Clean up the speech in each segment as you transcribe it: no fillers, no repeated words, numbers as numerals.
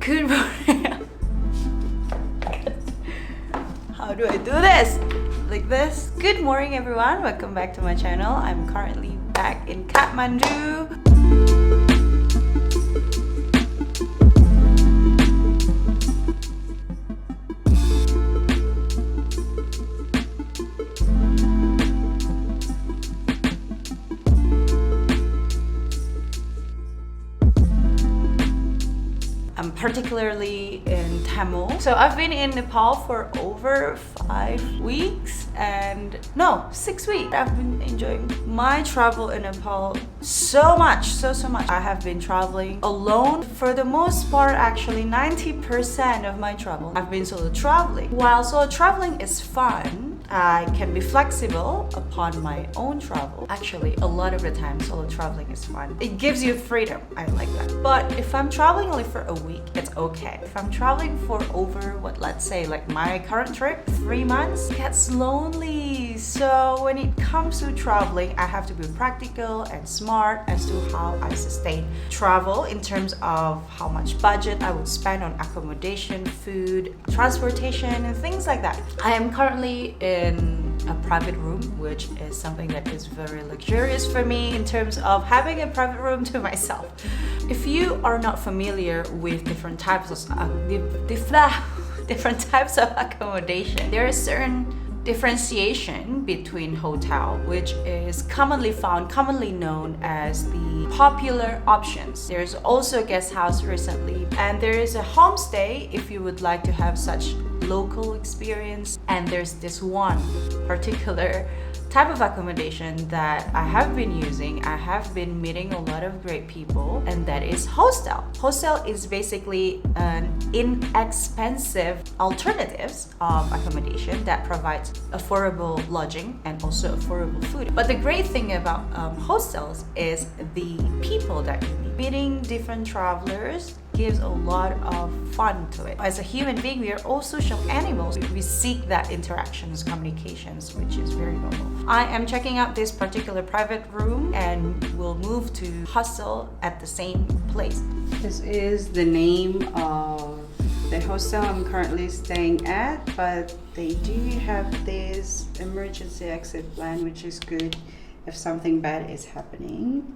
Good morning. How do I do this? Like this? Good morning everyone, welcome back to my channel. I'm currently back in Kathmandu. Particularly in Tamil. So I've been in Nepal for over 5 weeks and no, 6 weeks. I've been enjoying my travel in Nepal so much, so much. I have been traveling alone for the most part. Actually 90% of my travel I've been solo traveling. While solo traveling is fun, I can be flexible upon my own travel. Actually, a lot of the time solo traveling is fun. It gives you freedom. I like that. But if I'm traveling only for a week, it's okay. If I'm traveling for over, let's say like my current trip, 3 months, it gets lonely. So when it comes to traveling, I have to be practical and smart as to how I sustain travel in terms of how much budget I would spend on accommodation, food, transportation, and things like that. I am currently in a private room, which is something that is very luxurious for me in terms of having a private room to myself. If you are not familiar with different types of accommodation, there is certain differentiation between hotel, which is commonly known as the popular options. There's also a guest house recently, and there is a homestay if you would like to have such local experience. And there's this one particular type of accommodation that I have been using. I have been meeting a lot of great people, and that is Hostel. Hostel is basically an inexpensive alternatives of accommodation that provides affordable lodging and also affordable food. But the great thing about hostels is the people that you meet. Meeting different travelers gives a lot of fun to it. As a human being, we are all social animals. We seek that interactions, communications, which is very normal. I am checking out this particular private room and will move to hostel at the same place. This is the name of the hostel I'm currently staying at, but they do have this emergency exit plan, which is good if something bad is happening.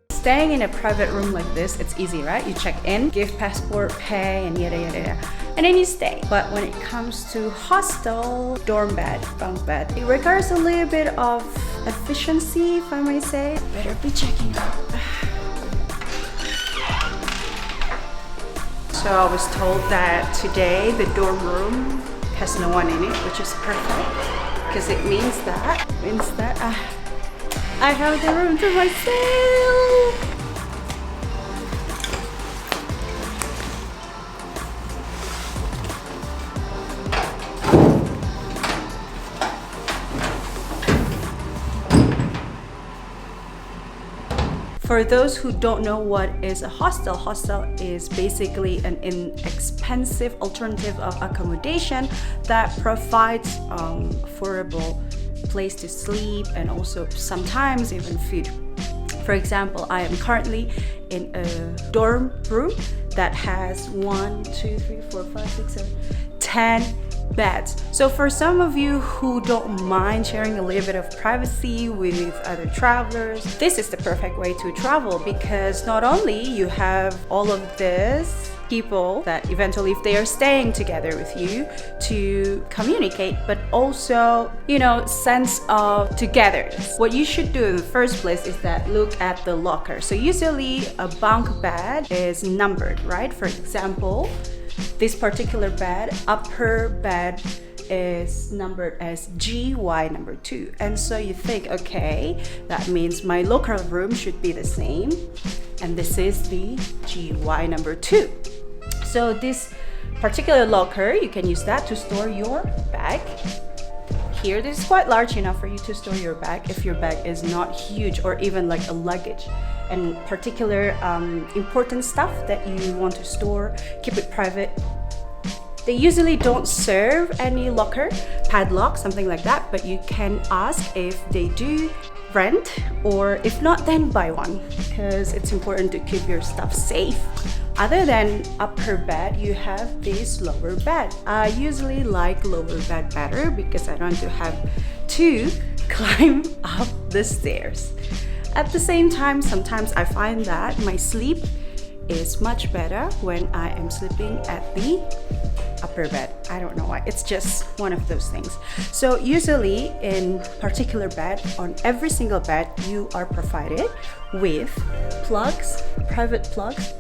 Staying in a private room like this, it's easy, right? You check in, give passport, pay, and yada yada yada, and then you stay. But when it comes to hostel, dorm bed, bunk bed, it requires a little bit of efficiency, if I may say. Better be checking out. So I was told that today the dorm room has no one in it, which is perfect, because it means that I have the room to myself. For those who don't know what is a hostel, hostel is basically an inexpensive alternative of accommodation that provides affordable place to sleep and also sometimes even food. For example, I am currently in a dorm room that has 10 beds. So for some of you who don't mind sharing a little bit of privacy with other travelers, this is the perfect way to travel, because not only you have all of this people that eventually, if they are staying together with you, to communicate, but also, sense of togetherness. What you should do in the first place is that look at the locker. So usually a bunk bed is numbered, right? For example, this particular bed, upper bed, is numbered as GY number 2. And so you think, okay, that means my local room should be the same. And this is the GY number 2. So this particular locker, you can use that to store your bag. Here, this is quite large enough for you to store your bag if your bag is not huge or even like a luggage. And particular important stuff that you want to store, keep it private. They usually don't serve any locker, padlock, something like that, but you can ask if they do rent, or if not, then buy one, because it's important to keep your stuff safe. Other than upper bed, you have this lower bed. I usually like lower bed better because I don't want to have to climb up the stairs. At the same time, sometimes I find that my sleep is much better when I am sleeping at the upper bed. I don't know why, it's just one of those things. So usually in particular bed, on every single bed, you are provided with plugs, private plugs.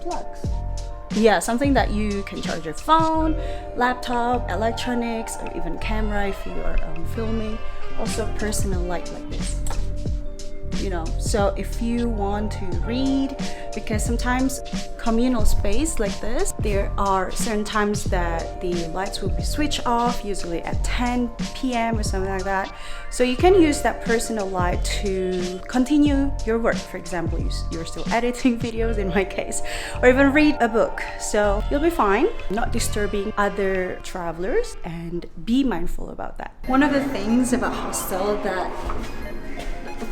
Yeah, something that you can charge your phone, laptop, electronics, or even camera if you are filming. Also personal light like this. So if you want to read, because sometimes communal space like this, there are certain times that the lights will be switched off, usually at 10 p.m. or something like that. So you can use that personal light to continue your work. For example, you're still editing videos in my case, or even read a book. So you'll be fine, not disturbing other travelers, and be mindful about that. One of the things about hostel that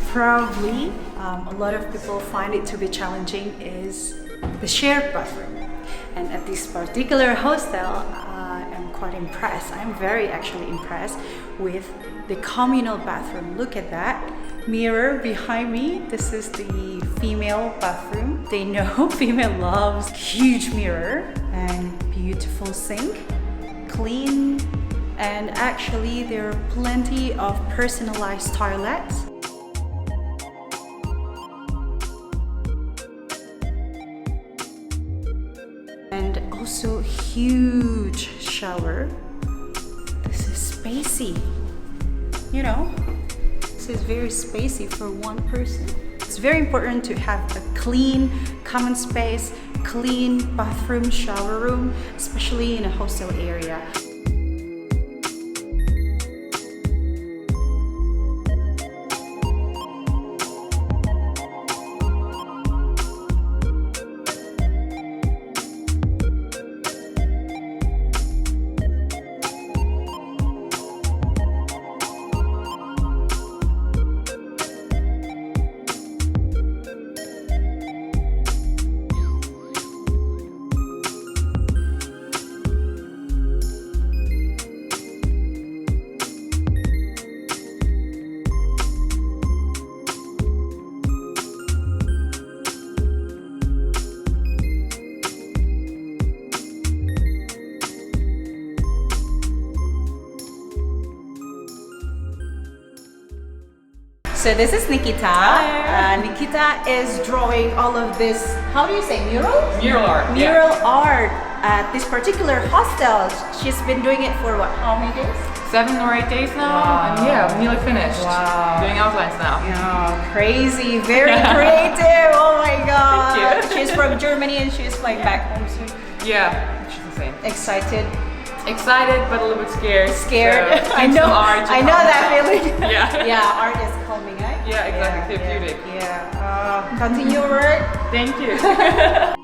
probably a lot of people find it to be challenging is the shared bathroom. And at this particular hostel, I am quite impressed. I'm very actually impressed with the communal bathroom. Look at that mirror behind me. This is the female bathroom. They know female loves huge mirror and beautiful sink, clean, and actually there are plenty of personalized toilets. And also huge shower. This is spacey. This is very spacey for one person. It's very important to have a clean common space, clean bathroom, shower room, especially in a hostel area. So this is Nikita. Nikita is drawing all of this, how do you say, murals? Mural art. Mural art at this particular hostel. She's been doing it for what, how many days? 7 or 8 days now. Wow. And yeah, nearly finished. Wow. Doing outlines now. Oh, crazy, very creative. Oh my god. Thank you. She's from Germany and she's flying back home soon. Yeah, she's insane. Excited, but a little bit scared. So I know that feeling. Yeah. Yeah, art is calming, right? Yeah, exactly. Therapeutic. Yeah. Continue work. Thank you.